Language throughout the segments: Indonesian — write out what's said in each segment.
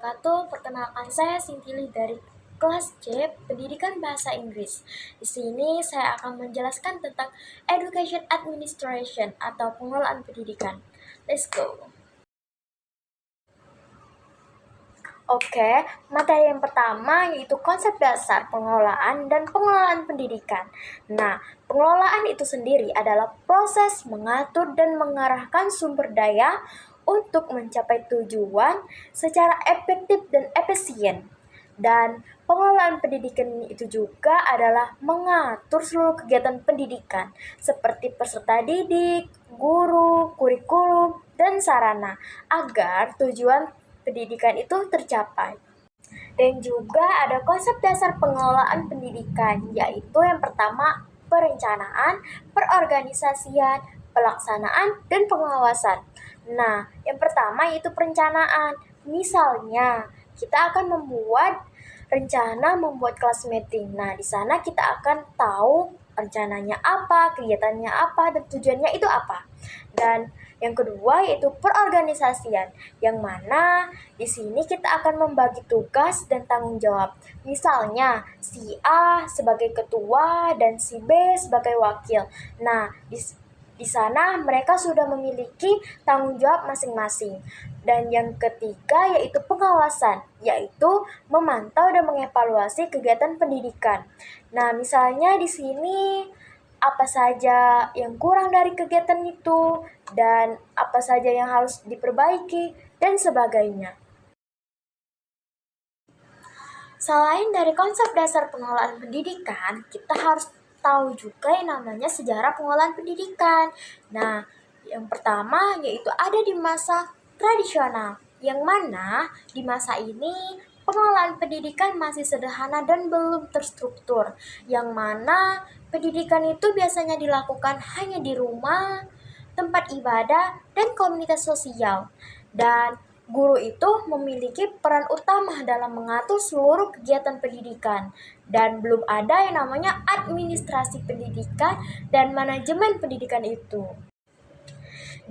wabarakatuh. Perkenalkan, saya Sintili dari kelas C Pendidikan Bahasa Inggris. Di sini saya akan menjelaskan tentang Education Administration atau pengelolaan pendidikan. Let's go. Oke, materi yang pertama yaitu konsep dasar pengelolaan dan pengelolaan pendidikan. Nah, pengelolaan itu sendiri adalah proses mengatur dan mengarahkan sumber daya untuk mencapai tujuan secara efektif dan efisien. Dan pengelolaan pendidikan itu juga adalah mengatur seluruh kegiatan pendidikan seperti peserta didik, guru, kurikulum, dan sarana agar tujuan pendidikan itu tercapai. Dan juga ada konsep dasar pengelolaan pendidikan, yaitu yang pertama perencanaan, perorganisasian, pelaksanaan, dan pengawasan. Nah, yang pertama yaitu perencanaan. Misalnya, kita akan membuat kelas meeting. Nah, di sana kita akan tahu rencananya apa, kegiatannya apa, dan tujuannya itu apa. Dan yang kedua yaitu perorganisasian, yang mana di sini kita akan membagi tugas dan tanggung jawab. Misalnya, si A sebagai ketua dan si B sebagai wakil. Nah, di sana mereka sudah memiliki tanggung jawab masing-masing. Dan yang ketiga yaitu pengawasan, yaitu memantau dan mengevaluasi kegiatan pendidikan. Nah, misalnya di sini apa saja yang kurang dari kegiatan itu dan apa saja yang harus diperbaiki dan sebagainya. Selain dari konsep dasar pengelolaan pendidikan, kita harus tahu juga yang namanya sejarah pengelolaan pendidikan. Nah, yang pertama yaitu ada di masa tradisional, yang mana di masa ini pengelolaan pendidikan masih sederhana dan belum terstruktur, yang mana pendidikan itu biasanya dilakukan hanya di rumah, tempat ibadah, dan komunitas sosial. Dan guru itu memiliki peran utama dalam mengatur seluruh kegiatan pendidikan, dan belum ada yang namanya administrasi pendidikan dan manajemen pendidikan itu.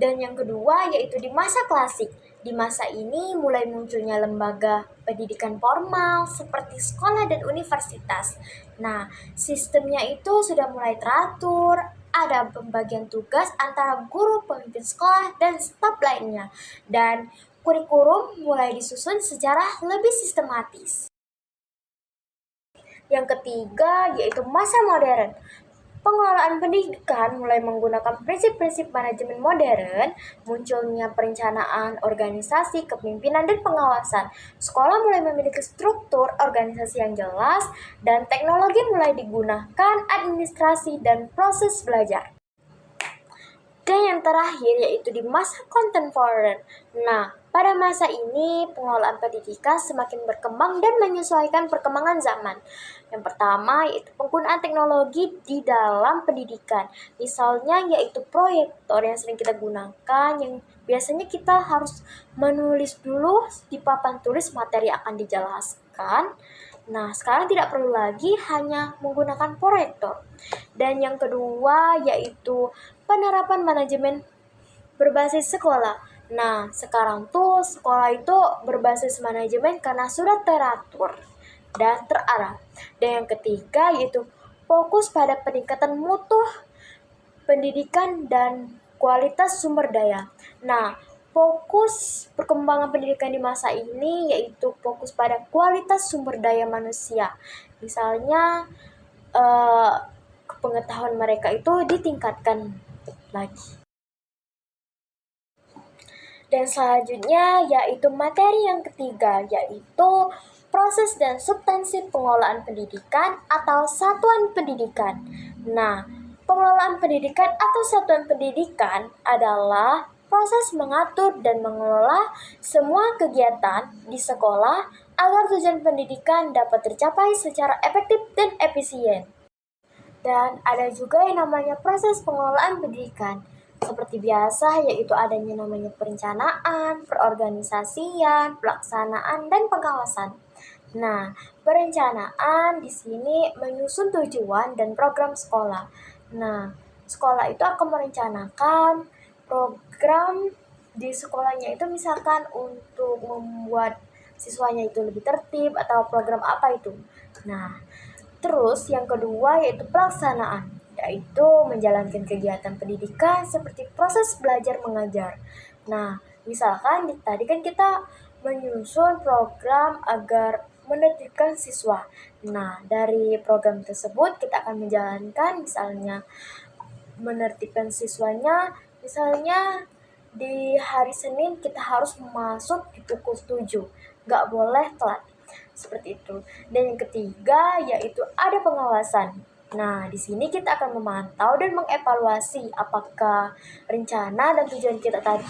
Dan yang kedua yaitu di masa klasik. Di masa ini mulai munculnya lembaga pendidikan formal seperti sekolah dan universitas. Nah, sistemnya itu sudah mulai teratur, ada pembagian tugas antara guru, pemimpin sekolah, dan staf lainnya. Dan kurikulum mulai disusun secara lebih sistematis. Yang ketiga yaitu masa modern. Pengelolaan pendidikan mulai menggunakan prinsip-prinsip manajemen modern, munculnya perencanaan, organisasi, kepemimpinan, dan pengawasan. Sekolah mulai memiliki struktur organisasi yang jelas, dan teknologi mulai digunakan administrasi dan proses belajar. Dan yang terakhir yaitu di masa kontemporer. Nah, pada masa ini pengelolaan pendidikan semakin berkembang dan menyesuaikan perkembangan zaman. Yang pertama yaitu penggunaan teknologi di dalam pendidikan. Misalnya yaitu proyektor yang sering kita gunakan, yang biasanya kita harus menulis dulu di papan tulis materi akan dijelaskan. Nah, sekarang tidak perlu lagi hanya menggunakan proyektor. Dan yang kedua yaitu penerapan manajemen berbasis sekolah. Nah, sekarang tuh sekolah itu berbasis manajemen karena sudah teratur dan terarah. Dan yang ketiga yaitu fokus pada peningkatan mutu pendidikan dan kualitas sumber daya. Nah, fokus perkembangan pendidikan di masa ini yaitu fokus pada kualitas sumber daya manusia. Misalnya, pengetahuan mereka itu ditingkatkan lagi. Dan selanjutnya yaitu materi yang ketiga, yaitu proses dan substansi pengelolaan pendidikan atau satuan pendidikan. Nah, pengelolaan pendidikan atau satuan pendidikan adalah proses mengatur dan mengelola semua kegiatan di sekolah agar tujuan pendidikan dapat tercapai secara efektif dan efisien. Dan ada juga yang namanya proses pengelolaan pendidikan. Seperti biasa, yaitu adanya namanya perencanaan, perorganisasian, pelaksanaan, dan pengawasan. Nah, perencanaan di sini menyusun tujuan dan program sekolah. Nah, sekolah itu akan merencanakan program di sekolahnya itu misalkan untuk membuat siswanya itu lebih tertib atau program apa itu. Nah, terus yang kedua yaitu pelaksanaan, yaitu menjalankan kegiatan pendidikan seperti proses belajar mengajar. Nah, misalkan tadi kan kita menyusun program agar menertibkan siswa. Nah, dari program tersebut kita akan menjalankan misalnya menertibkan siswanya, misalnya di hari Senin kita harus masuk di pukul 7, nggak boleh telat. Seperti itu. Dan yang ketiga yaitu ada pengawasan. Nah, di sini kita akan memantau dan mengevaluasi apakah rencana dan tujuan kita tadi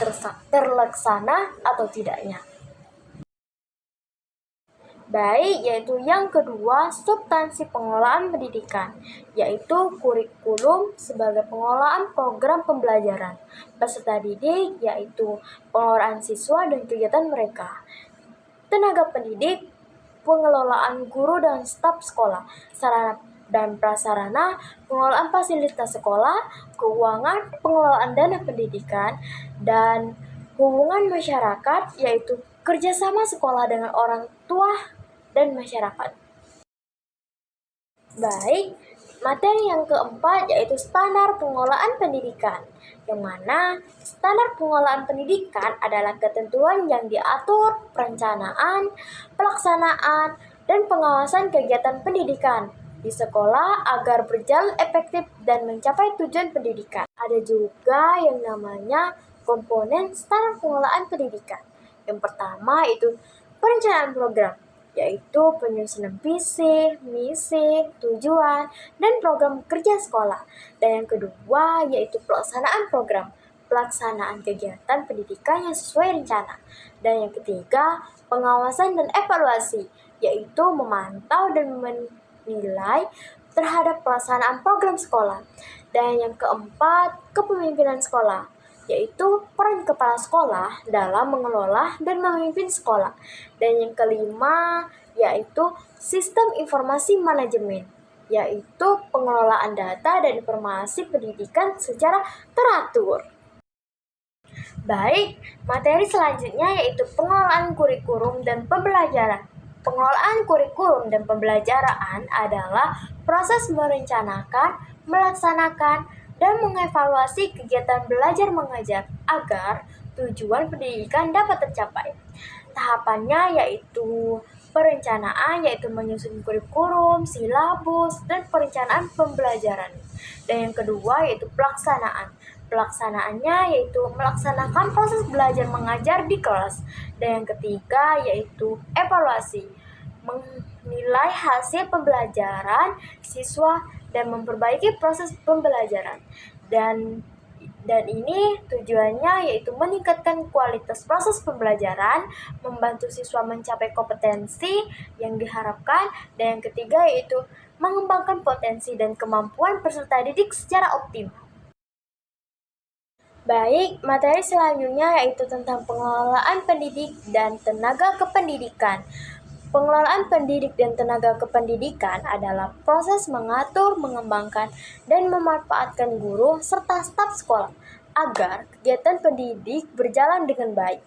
terlaksana atau tidaknya. Baik, yaitu yang kedua, substansi pengelolaan pendidikan, yaitu kurikulum sebagai pengelolaan program pembelajaran. Peserta didik, yaitu pengelolaan siswa dan kegiatan mereka. Tenaga pendidik, pengelolaan guru dan staf sekolah, sarana dan prasarana, pengelolaan fasilitas sekolah, keuangan, pengelolaan dana pendidikan, dan hubungan masyarakat, yaitu kerjasama sekolah dengan orang tua dan masyarakat. Baik, materi yang keempat yaitu standar pengelolaan pendidikan, yang mana standar pengelolaan pendidikan adalah ketentuan yang diatur perencanaan, pelaksanaan, dan pengawasan kegiatan pendidikan di sekolah agar berjalan efektif dan mencapai tujuan pendidikan. Ada juga yang namanya komponen standar pengelolaan pendidikan. Yang pertama itu perencanaan program, yaitu penyusunan visi, misi, tujuan, dan program kerja sekolah. Dan yang kedua yaitu pelaksanaan program, pelaksanaan kegiatan pendidikan yang sesuai rencana. Dan yang ketiga, pengawasan dan evaluasi, yaitu memantau dan menilai terhadap pelaksanaan program sekolah. Dan yang keempat, kepemimpinan sekolah, yaitu peran kepala sekolah dalam mengelola dan memimpin sekolah. Dan yang kelima, yaitu sistem informasi manajemen, yaitu pengelolaan data dan informasi pendidikan secara teratur. Baik, materi selanjutnya yaitu pengelolaan kurikulum dan pembelajaran. Pengelolaan kurikulum dan pembelajaran adalah proses merencanakan, melaksanakan, dan mengevaluasi kegiatan belajar mengajar agar tujuan pendidikan dapat tercapai. Tahapannya yaitu perencanaan, yaitu menyusun kurikulum, silabus, dan perencanaan pembelajaran. Dan yang kedua yaitu pelaksanaan. Pelaksanaannya yaitu melaksanakan proses belajar mengajar di kelas. Dan yang ketiga yaitu evaluasi, menilai hasil pembelajaran siswa dan memperbaiki proses pembelajaran. Dan ini tujuannya yaitu meningkatkan kualitas proses pembelajaran, membantu siswa mencapai kompetensi yang diharapkan, dan yang ketiga yaitu mengembangkan potensi dan kemampuan peserta didik secara optimal. Baik, materi selanjutnya yaitu tentang pengelolaan pendidik dan tenaga kependidikan. Pengelolaan pendidik dan tenaga kependidikan adalah proses mengatur, mengembangkan, dan memanfaatkan guru serta staf sekolah agar kegiatan pendidik berjalan dengan baik.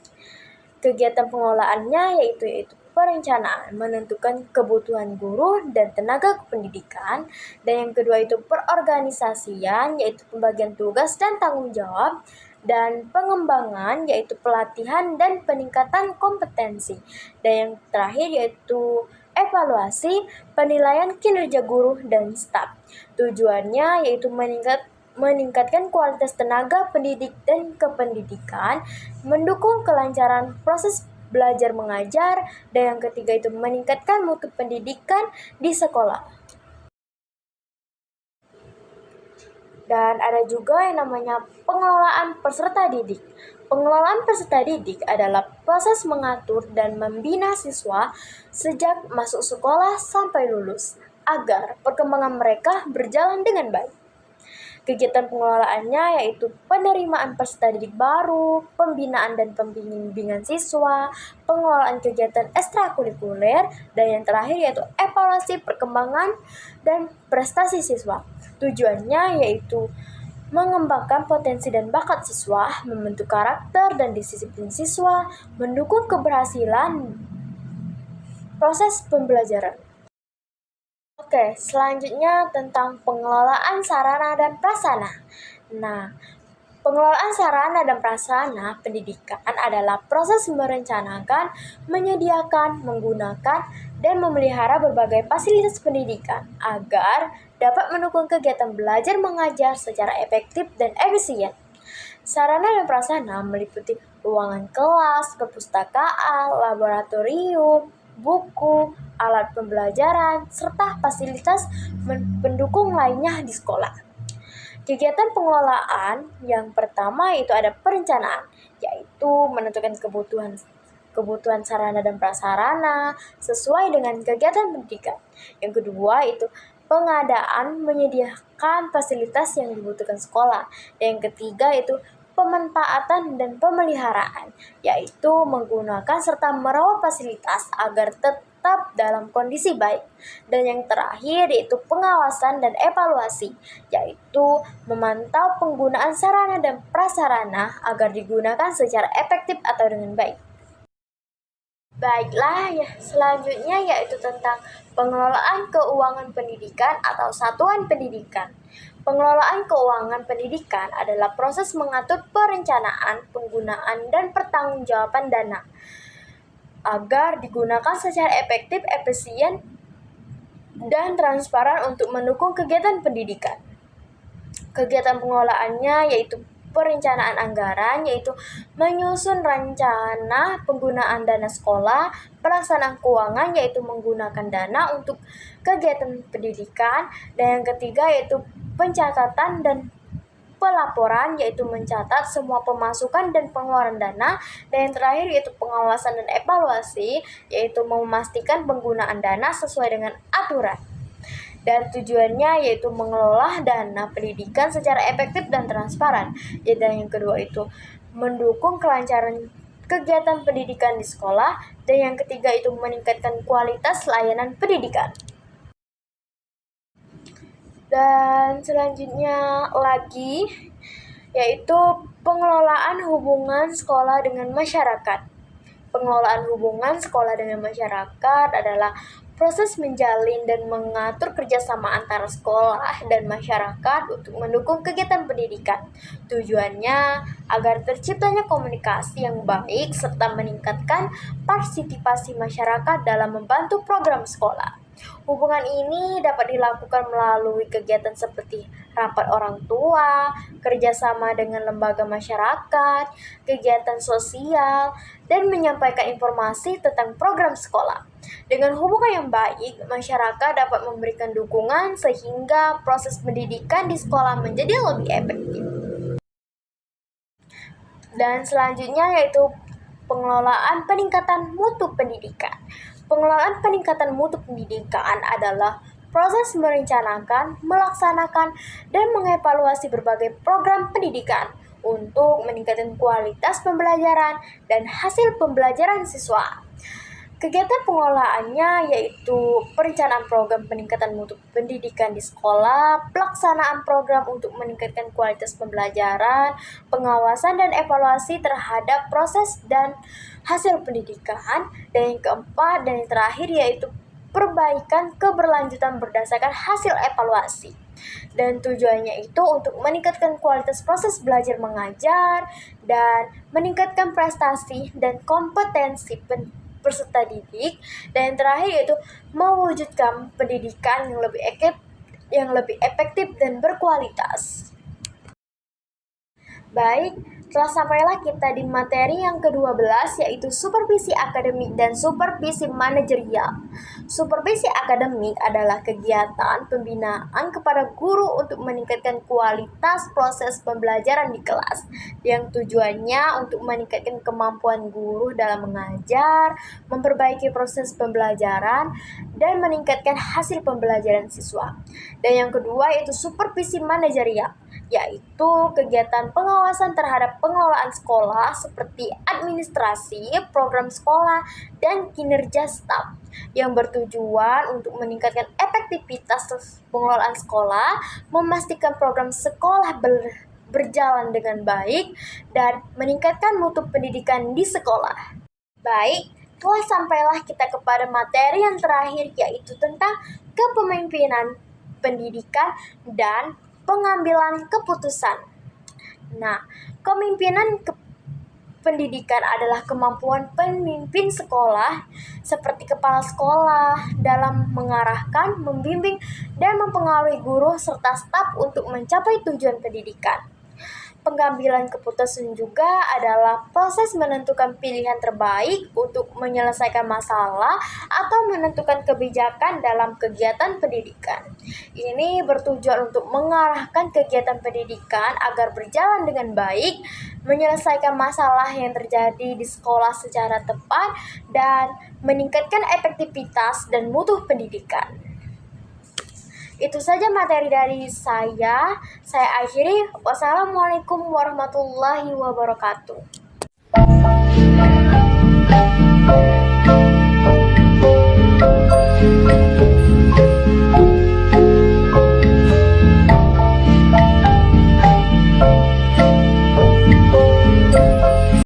Kegiatan pengelolaannya yaitu perencanaan, menentukan kebutuhan guru dan tenaga kependidikan, dan yang kedua itu perorganisasian, yaitu pembagian tugas dan tanggung jawab, dan pengembangan yaitu pelatihan dan peningkatan kompetensi. Dan yang terakhir yaitu evaluasi, penilaian kinerja guru dan staf. Tujuannya yaitu meningkatkan kualitas tenaga pendidik dan kependidikan, mendukung kelancaran proses belajar mengajar, dan yang ketiga itu meningkatkan mutu pendidikan di sekolah. Dan ada juga yang namanya pengelolaan peserta didik. Pengelolaan peserta didik adalah proses mengatur dan membina siswa sejak masuk sekolah sampai lulus, agar perkembangan mereka berjalan dengan baik. Kegiatan pengelolaannya yaitu penerimaan peserta didik baru, pembinaan dan pembimbingan siswa, pengelolaan kegiatan ekstrakurikuler, dan yang terakhir yaitu evaluasi perkembangan dan prestasi siswa. Tujuannya yaitu mengembangkan potensi dan bakat siswa, membentuk karakter dan disiplin siswa, mendukung keberhasilan proses pembelajaran. Oke, selanjutnya tentang pengelolaan sarana dan prasarana. Nah, pengelolaan sarana dan prasarana pendidikan adalah proses merencanakan, menyediakan, menggunakan, dan memelihara berbagai fasilitas pendidikan agar dapat mendukung kegiatan belajar mengajar secara efektif dan efisien. Sarana dan prasarana meliputi ruangan kelas, perpustakaan, laboratorium, buku, alat pembelajaran, serta fasilitas pendukung lainnya di sekolah. Kegiatan pengelolaan yang pertama itu ada perencanaan, yaitu menentukan kebutuhan sarana dan prasarana sesuai dengan kegiatan pendidikan. Yang kedua itu pengadaan, menyediakan fasilitas yang dibutuhkan sekolah. Dan yang ketiga itu pemanfaatan dan pemeliharaan, yaitu menggunakan serta merawat fasilitas agar tetap dalam kondisi baik. Dan yang terakhir yaitu pengawasan dan evaluasi, yaitu memantau penggunaan sarana dan prasarana agar digunakan secara efektif atau dengan baik. Baiklah, ya selanjutnya yaitu tentang pengelolaan keuangan pendidikan atau satuan pendidikan. Pengelolaan keuangan pendidikan adalah proses mengatur perencanaan, penggunaan, dan pertanggungjawaban dana agar digunakan secara efektif, efisien, dan transparan untuk mendukung kegiatan pendidikan. Kegiatan pengelolaannya yaitu perencanaan anggaran, yaitu menyusun rencana penggunaan dana sekolah, pelaksanaan keuangan, yaitu menggunakan dana untuk kegiatan pendidikan, dan yang ketiga yaitu pencatatan dan pelaporan, yaitu mencatat semua pemasukan dan pengeluaran dana, dan yang terakhir yaitu pengawasan dan evaluasi, yaitu memastikan penggunaan dana sesuai dengan aturan. Dan tujuannya yaitu mengelola dana pendidikan secara efektif dan transparan. Dan yang kedua itu mendukung kelancaran kegiatan pendidikan di sekolah, dan yang ketiga itu meningkatkan kualitas layanan pendidikan. Dan selanjutnya lagi yaitu pengelolaan hubungan sekolah dengan masyarakat. Pengelolaan hubungan sekolah dengan masyarakat adalah proses menjalin dan mengatur kerjasama antara sekolah dan masyarakat untuk mendukung kegiatan pendidikan. Tujuannya agar terciptanya komunikasi yang baik serta meningkatkan partisipasi masyarakat dalam membantu program sekolah. Hubungan ini dapat dilakukan melalui kegiatan seperti rapat orang tua, kerjasama dengan lembaga masyarakat, kegiatan sosial, dan menyampaikan informasi tentang program sekolah. Dengan hubungan yang baik, masyarakat dapat memberikan dukungan sehingga proses pendidikan di sekolah menjadi lebih efektif. Dan selanjutnya yaitu pengelolaan peningkatan mutu pendidikan. Pengelolaan peningkatan mutu pendidikan adalah proses merencanakan, melaksanakan, dan mengevaluasi berbagai program pendidikan untuk meningkatkan kualitas pembelajaran dan hasil pembelajaran siswa. Kegiatan pengelolaannya yaitu perencanaan program peningkatan mutu pendidikan di sekolah, pelaksanaan program untuk meningkatkan kualitas pembelajaran, pengawasan dan evaluasi terhadap proses dan hasil pendidikan, dan yang keempat dan yang terakhir yaitu perbaikan keberlanjutan berdasarkan hasil evaluasi. Dan tujuannya itu untuk meningkatkan kualitas proses belajar mengajar dan meningkatkan prestasi dan kompetensi peserta didik, dan yang terakhir yaitu mewujudkan pendidikan yang lebih efektif dan berkualitas. Baik, telah sampailah kita di materi yang ke-12 yaitu supervisi akademik dan supervisi manajerial. Supervisi akademik adalah kegiatan pembinaan kepada guru untuk meningkatkan kualitas proses pembelajaran di kelas, yang tujuannya untuk meningkatkan kemampuan guru dalam mengajar, memperbaiki proses pembelajaran, dan meningkatkan hasil pembelajaran siswa. Dan yang kedua yaitu supervisi manajerial, yaitu kegiatan pengawasan terhadap pengelolaan sekolah seperti administrasi, program sekolah, dan kinerja staf, yang bertujuan untuk meningkatkan efektivitas pengelolaan sekolah, memastikan program sekolah berjalan dengan baik, dan meningkatkan mutu pendidikan di sekolah. Baik, Wah, sampailah kita kepada materi yang terakhir, yaitu tentang kepemimpinan pendidikan dan pengambilan keputusan. Nah, kepemimpinan pendidikan adalah kemampuan pemimpin sekolah seperti kepala sekolah dalam mengarahkan, membimbing, dan mempengaruhi guru serta staf untuk mencapai tujuan pendidikan. Pengambilan keputusan juga adalah proses menentukan pilihan terbaik untuk menyelesaikan masalah atau menentukan kebijakan dalam kegiatan pendidikan. Ini bertujuan untuk mengarahkan kegiatan pendidikan agar berjalan dengan baik, menyelesaikan masalah yang terjadi di sekolah secara tepat, dan meningkatkan efektivitas dan mutu pendidikan. Itu saja materi dari saya. Saya akhiri. Wassalamualaikum warahmatullahi wabarakatuh.